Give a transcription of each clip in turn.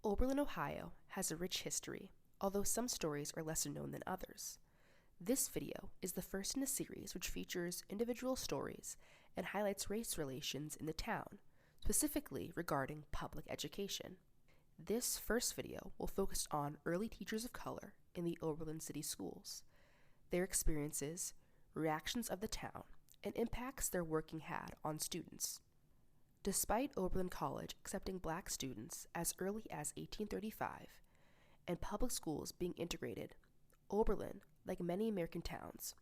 Oberlin, Ohio has a rich history, although some stories are lesser known than others. This video is the first in a series which features individual stories and highlights race relations in the town, specifically regarding public education. This first video will focus on early teachers of color in the Oberlin City Schools, their experiences, reactions of the town, and impacts their working had on students. Despite Oberlin College accepting black students as early as 1835 and public schools being integrated, Oberlin, like many American towns,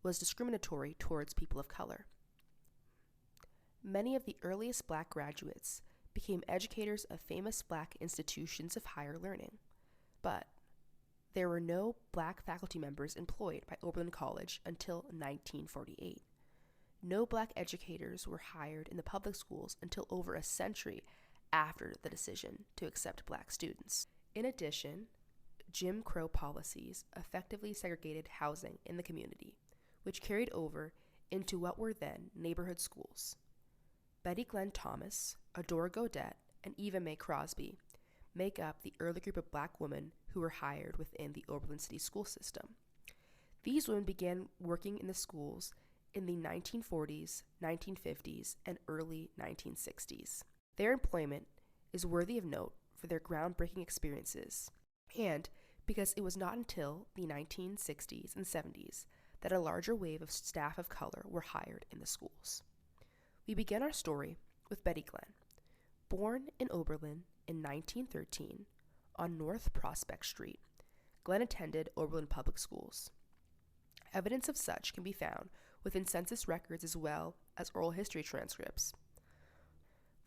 was discriminatory towards people of color. Many of the earliest black graduates became educators of famous black institutions of higher learning, but there were no black faculty members employed by Oberlin College until 1948. No black educators were hired in the public schools until over a century after the decision to accept black students. In addition, Jim Crow policies effectively segregated housing in the community, which carried over into what were then neighborhood schools. Betty Glenn Thomas, Adora Godette, and Eva May Crosby make up the early group of black women who were hired within the Oberlin City school system. These women began working in the schools in the 1940s, 1950s, and early 1960s. Their employment is worthy of note for their groundbreaking experiences, and because it was not until the 1960s and 70s that a larger wave of staff of color were hired in the schools. We begin our story with Betty Glenn. Born in Oberlin in 1913 on North Prospect Street, Glenn attended Oberlin Public Schools. Evidence of such can be found within census records as well as oral history transcripts.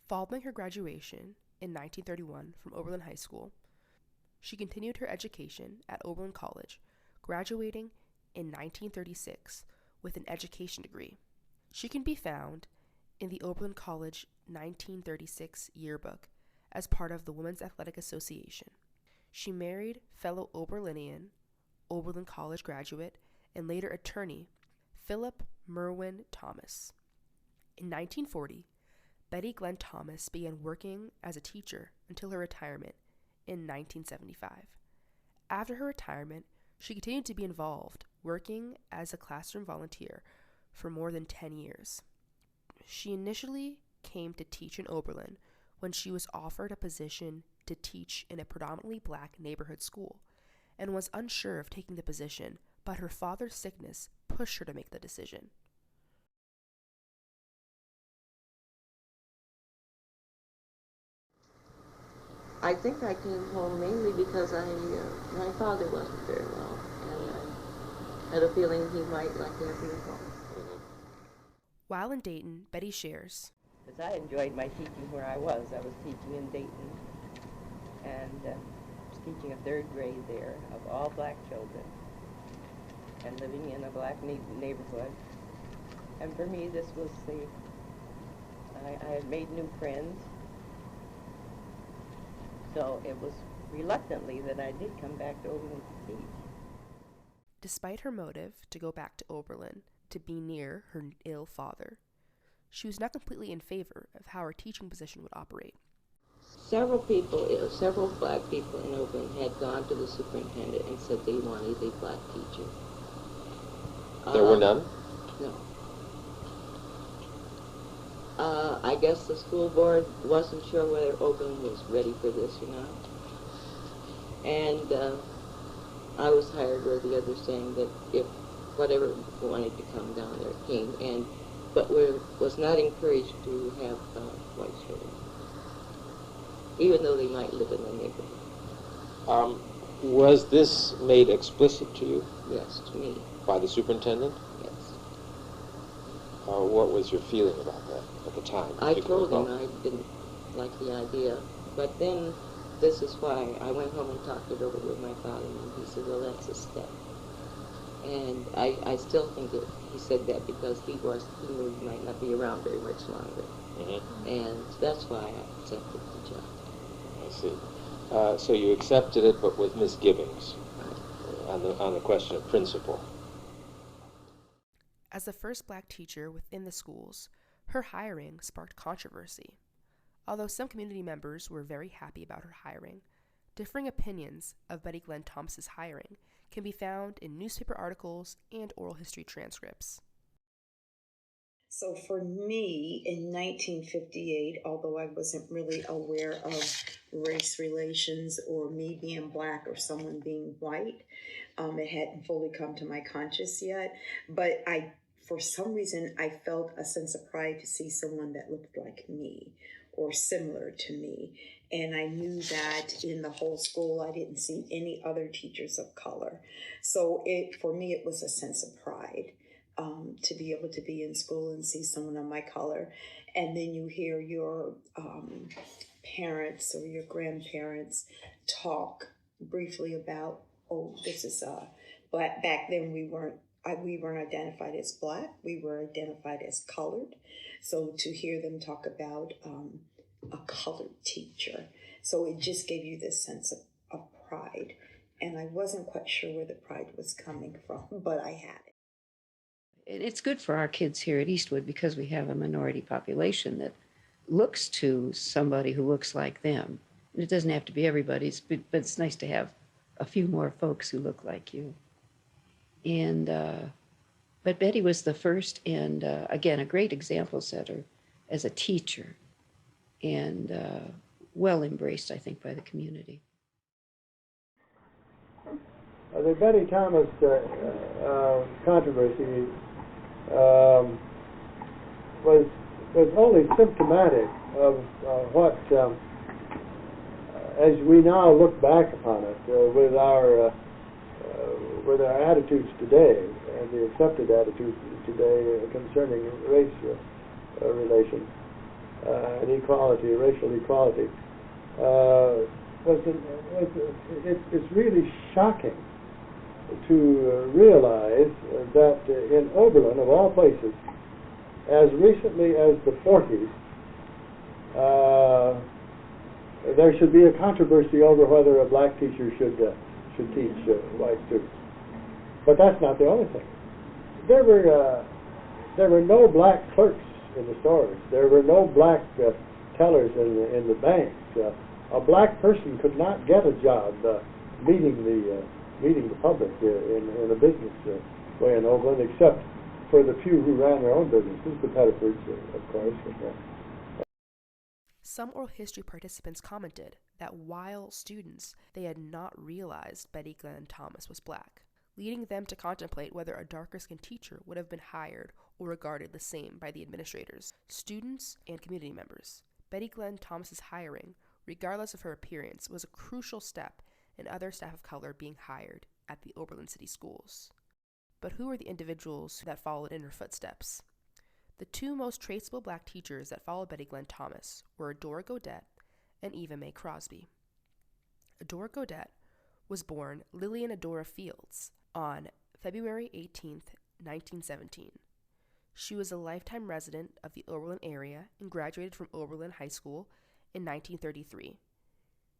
Following her graduation in 1931 from Oberlin High School, she continued her education at Oberlin College, graduating in 1936 with an education degree. She can be found in the Oberlin College 1936 yearbook as part of the Women's Athletic Association. She married fellow Oberlinian, Oberlin College graduate, and later attorney, Philip Merwin Thomas. In 1940, Betty Glenn Thomas began working as a teacher until her retirement in 1975. After her retirement, she continued to be involved, working as a classroom volunteer for more than 10 years. She initially came to teach in Oberlin when she was offered a position to teach in a predominantly black neighborhood school and was unsure of taking the position, but her father's sickness pushed her to make the decision. I think I came home mainly because my father wasn't very well, and I had a feeling he might like to have me home. While in Dayton, Betty shares, Because I enjoyed my teaching where I was. I was teaching in Dayton, and was teaching a third grade there of all black children, and living in a black neighborhood. And for me, this was I had made new friends, so it was reluctantly that I did come back to Oberlin to teach. despite her motive to go back to Oberlin to be near her ill father, she was not completely in favor of how her teaching position would operate. Several black people in Oberlin had gone to the superintendent and said they wanted a black teacher. There were none? No. I guess the school board wasn't sure whether Oberlin was ready for this or not. And I was hired where the others saying that if whatever wanted to come down there came, but was not encouraged to have white children, even though they might live in the neighborhood. Was this made explicit to you? Yes, to me. By the superintendent? Yes. What was your feeling about that at the time? I told him I didn't like the idea, but then this is why I went home and talked it over with my father, and he said, well, that's a step. And I still think that he said that because he knew he might not be around very much longer. Mm-hmm. And that's why I accepted the job. I see. So you accepted it, but with misgivings Right. on the question of principle. As the first black teacher within the schools, her hiring sparked controversy. Although some community members were very happy about her hiring, Differing opinions of Betty Glenn Thomas's hiring can be found in newspaper articles and oral history transcripts. So for me, in 1958, although I wasn't really aware of race relations or me being Black or someone being white, it hadn't fully come to my conscious yet. But for some reason, I felt a sense of pride to see someone that looked like me or similar to me. And I knew that in the whole school, I didn't see any other teachers of color. So for me, it was a sense of pride. To be able to be in school and see someone of my color. And then you hear your parents or your grandparents talk briefly about, oh, this is Black. Back then we weren't identified as Black, we were identified as colored. So to hear them talk about a colored teacher, so it just gave you this sense of pride. And I wasn't quite sure where the pride was coming from, but I had it. It's good for our kids here at Eastwood because we have a minority population that looks to somebody who looks like them. And it doesn't have to be everybody, but it's nice to have a few more folks who look like you. And but Betty was the first and, again, a great example setter as a teacher and well embraced, I think, by the community. The Betty Thomas controversy was only symptomatic of what, as we now look back upon it, with our attitudes today and the accepted attitudes today concerning race relations and equality, racial equality, it's really shocking to realize that in Oberlin, of all places, as recently as the 40s, there should be a controversy over whether a Black teacher should teach white students. But that's not the only thing. There were no Black clerks in the stores. There were no Black tellers in the banks. A Black person could not get a job meeting the public in a business way in Oberlin, except for the few who ran their own businesses, the Pettifords, of course. Some oral history participants commented that while students, they had not realized Betty Glenn Thomas was Black, leading them to contemplate whether a darker-skinned teacher would have been hired or regarded the same by the administrators, students, and community members. Betty Glenn Thomas's hiring, regardless of her appearance, was a crucial step in other staff of color being hired at the Oberlin City Schools. But who were the individuals that followed in her footsteps? The two most traceable Black teachers that followed Betty Glenn Thomas were Adora Godette and Eva May Crosby. Adora Godette was born Lillian Adora Fields on February 18th, 1917. She was a lifetime resident of the Oberlin area and graduated from Oberlin High School in 1933.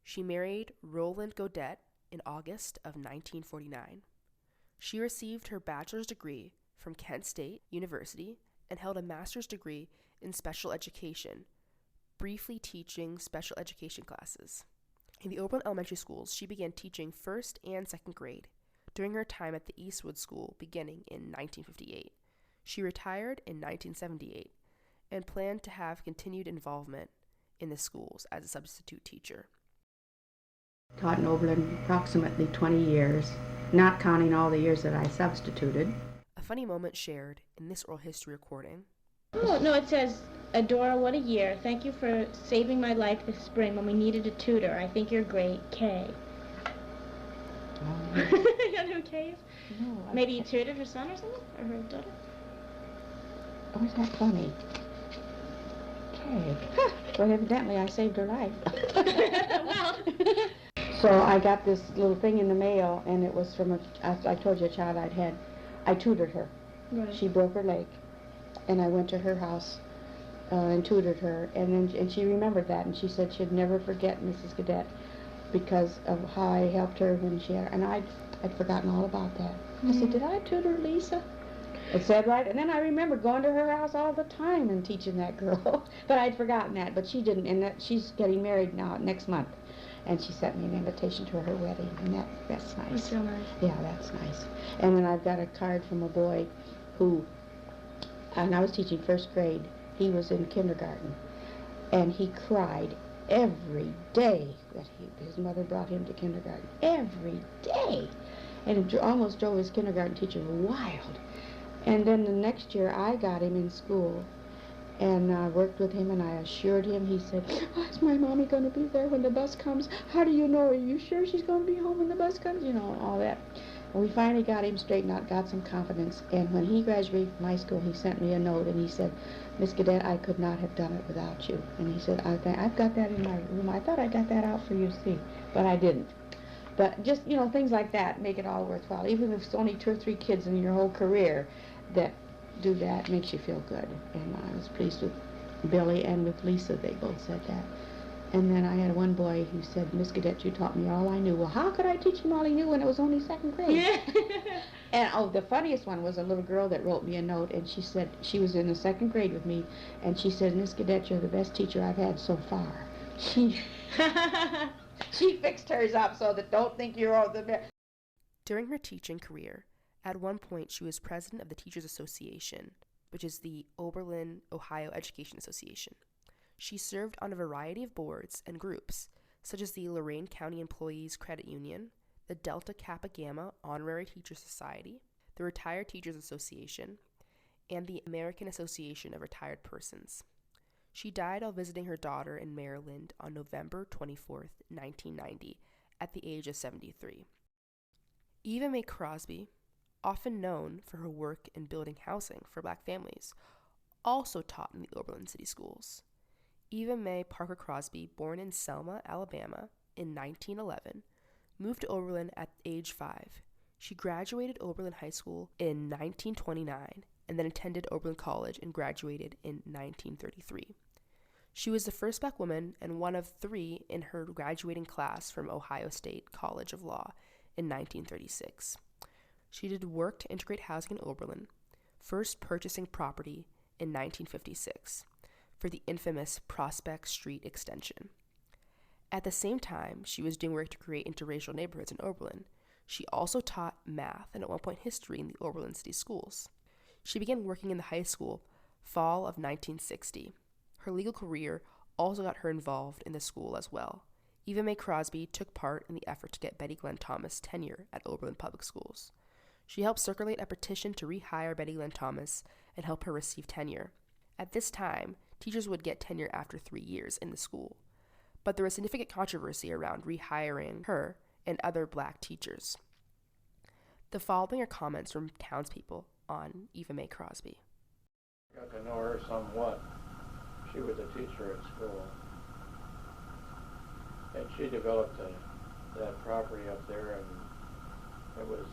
She married Roland Godette in August of 1949. She received her bachelor's degree from Kent State University and held a master's degree in special education, briefly teaching special education classes. In the Oberlin elementary schools, she began teaching first and second grade during her time at the Eastwood School beginning in 1958. She retired in 1978 and planned to have continued involvement in the schools as a substitute teacher. Taught in Oberlin approximately 20 years, not counting all the years that I substituted. A funny moment shared in this oral history recording. Oh, no, it says, Adora, what a year. Thank you for saving my life this spring when we needed a tutor. I think you're great. Kay. You don't know who Kay is? No. Maybe you tutored her son or something? Or her daughter? Oh, is that funny? Okay. Well, evidently I saved her life. Well. So I got this little thing in the mail, and it was from I told you, a child I tutored her. Right. She broke her leg, and I went to her house and tutored her, and she remembered that, and she said she'd never forget Mrs. Godette because of how I helped her when she had, and I'd forgotten all about that. I said, did I tutor Lisa? It said right, and then I remember going to her house all the time and teaching that girl. But I'd forgotten that, but she didn't, and that she's getting married now next month. And she sent me an invitation to her wedding, and that's nice. That's so nice. Yeah, that's nice. And then I've got a card from a boy who, and I was teaching first grade, he was in kindergarten, and he cried every day that his mother brought him to kindergarten. Every day. And it almost drove his kindergarten teacher wild. And then the next year I got him in school, and I worked with him, and I assured him, he said, oh, is my mommy going to be there when the bus comes? How do you know? Are you sure she's going to be home when the bus comes? You know, all that. And we finally got him straightened out, got some confidence. And when he graduated from high school, he sent me a note, and he said, Miss Godette, I could not have done it without you. And he said, I've got that in my room. I thought I got that out for you to see, but I didn't. But just, you know, things like that make it all worthwhile. Even if it's only 2 or 3 kids in your whole career that do that, makes you feel good. And I was pleased with Billy and with Lisa. They both said that. And then I had one boy who said, Miss Godette, you taught me all I knew. Well, how could I teach him all he knew when it was only 2nd grade? Yeah. And, oh, the funniest one was a little girl that wrote me a note, and she said, she was in the 2nd grade with me, and she said, Miss Godette, you're the best teacher I've had so far. She fixed hers up so that don't think you're all the best. During her teaching career, at one point she was president of the Teachers Association, which is the Oberlin, Ohio Education Association. She served on a variety of boards and groups, such as the Lorain County Employees Credit Union, the Delta Kappa Gamma Honorary Teacher Society, the Retired Teachers Association, and the American Association of Retired Persons. She died while visiting her daughter in Maryland on November 24, 1990, at the age of 73. Eva May Crosby, often known for her work in building housing for Black families, also taught in the Oberlin City Schools. Eva May Parker Crosby, born in Selma, Alabama, in 1911, moved to Oberlin at age 5. She graduated Oberlin High School in 1929 and then attended Oberlin College and graduated in 1933. She was the first Black woman and one of 3 in her graduating class from Ohio State College of Law in 1936. She did work to integrate housing in Oberlin, first purchasing property in 1956 for the infamous Prospect Street extension. At the same time, she was doing work to create interracial neighborhoods in Oberlin. She also taught math and at one point history in the Oberlin City Schools. She began working in the high school fall of 1960. Her legal career also got her involved in the school as well. Eva May Crosby took part in the effort to get Betty Glenn Thomas tenure at Oberlin Public Schools. She helped circulate a petition to rehire Betty Glenn Thomas and help her receive tenure. At this time, teachers would get tenure after 3 years in the school, but there was significant controversy around rehiring her and other Black teachers. The following are comments from townspeople on Eva May Crosby. I got to know her somewhat. She was a teacher at school, and she developed that property up there, and that was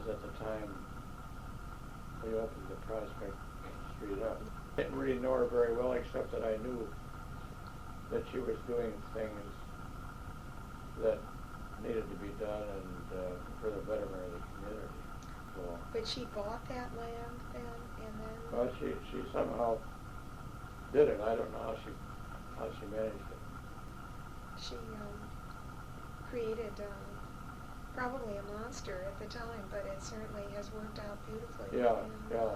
at the time we opened the Prospect Street up. I didn't really know her very well, except that I knew that she was doing things that needed to be done and for the betterment of the community. So, But she bought that land then, and then... well, she somehow did it. I don't know how she managed it. She created probably a monster at the time, but it certainly has worked out beautifully. Yeah.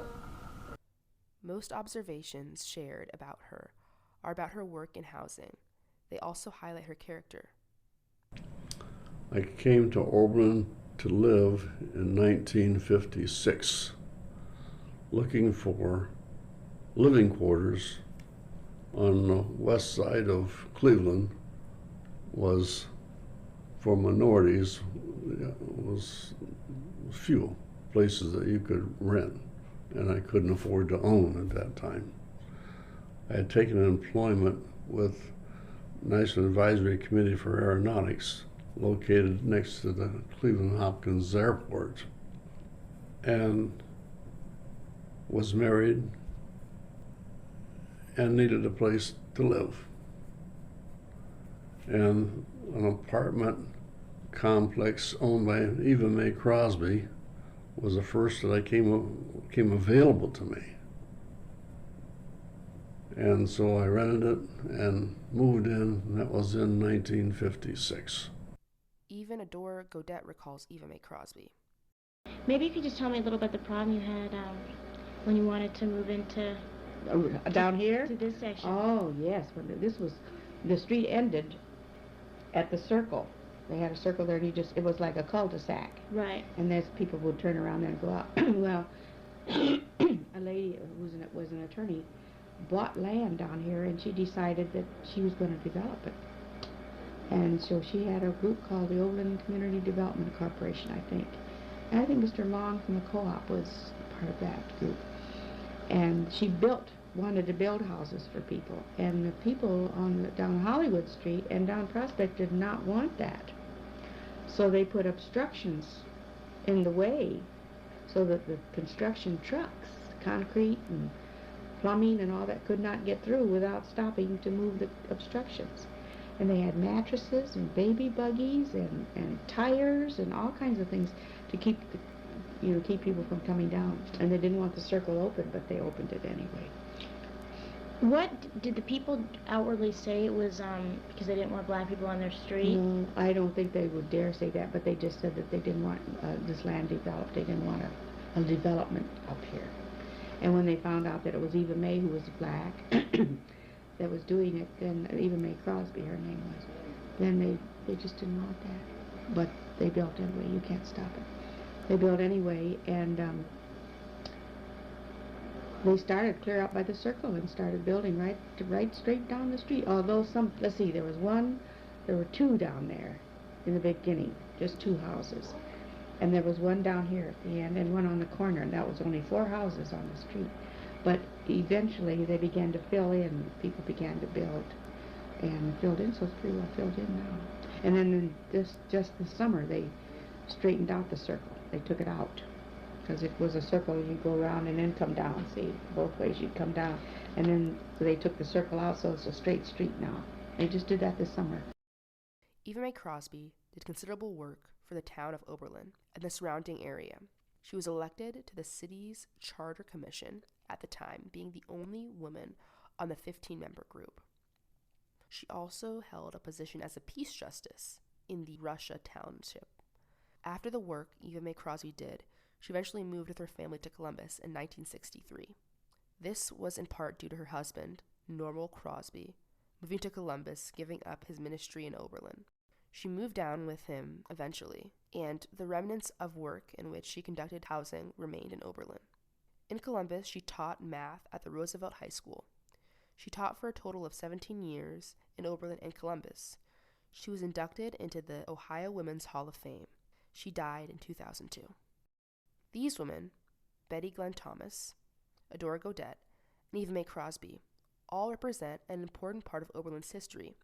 Most observations shared about her are about her work in housing. They also highlight her character. I came to Oberlin to live in 1956, looking for living quarters on the west side of Cleveland was for minorities, was few places that you could rent, and I couldn't afford to own at that time. I had taken employment with National Advisory Committee for Aeronautics, located next to the Cleveland Hopkins Airport, and was married and needed a place to live. And an apartment complex owned by Eva May Crosby was the first that came available to me. And so I rented it and moved in, and that was in 1956. Even Adora Godette recalls Eva May Crosby. Maybe you could just tell me a little about the problem you had when you wanted to move into Down here? to this section. Oh, yes. When the street ended at the circle. They had a circle there, and it was like a cul-de-sac. Right. And there's people would turn around there and go out. Well, a lady who was an attorney bought land down here, and she decided that she was going to develop it. And so she had a group called the Oberlin Community Development Corporation, I think. And I think Mr. Long from the co-op was part of that group. And she wanted to build houses for people. And the people down Hollywood Street and down Prospect did not want that. So they put obstructions in the way so that the construction trucks, concrete and plumbing and all that, could not get through without stopping to move the obstructions. And they had mattresses and baby buggies and tires and all kinds of things to keep people from coming down. And they didn't want the circle open, but they opened it anyway. What did the people outwardly say it was because they didn't want black people on their street? No, I don't think they would dare say that, but they just said that they didn't want this land developed. They didn't want a development up here. And when they found out that it was Eva May, who was black, that was doing it, then Eva May Crosby, her name was, then they just didn't want that. But they built anyway. You can't stop it. They built anyway, and they started clear out by the circle and started building right straight down the street. Although let's see, there were two down there in the beginning, just two houses. And there was one down here at the end and one on the corner, and that was only 4 houses on the street. But eventually they began to fill in, people began to build and filled in, so it's pretty well filled in now. And then just this summer they straightened out the circle. They took it out. Because it was a circle, you'd go around and then come down. See, both ways you'd come down. And then they took the circle out, so it's a straight street now. They just did that this summer. Eva May Crosby did considerable work for the town of Oberlin and the surrounding area. She was elected to the city's charter commission at the time, being the only woman on the 15-member group. She also held a position as a peace justice in the Russia Township. After the work Eva May Crosby did, she eventually moved with her family to Columbus in 1963. This was in part due to her husband, Normal Crosby, moving to Columbus, giving up his ministry in Oberlin. She moved down with him eventually, and the remnants of work in which she conducted housing remained in Oberlin. In Columbus, she taught math at the Roosevelt High School. She taught for a total of 17 years in Oberlin and Columbus. She was inducted into the Ohio Women's Hall of Fame. She died in 2002. These women, Betty Glenn Thomas, Adora Godette, and Eva May Crosby, all represent an important part of Oberlin's history.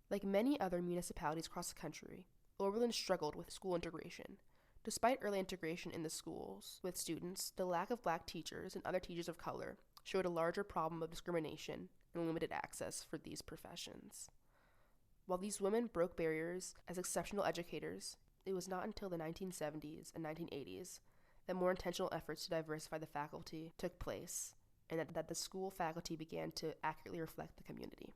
Like many other municipalities across the country, Oberlin struggled with school integration. Despite early integration in the schools with students, the lack of black teachers and other teachers of color showed a larger problem of discrimination and limited access for these professions. While these women broke barriers as exceptional educators, it was not until the 1970s and 1980s that more intentional efforts to diversify the faculty took place, and that the school faculty began to accurately reflect the community.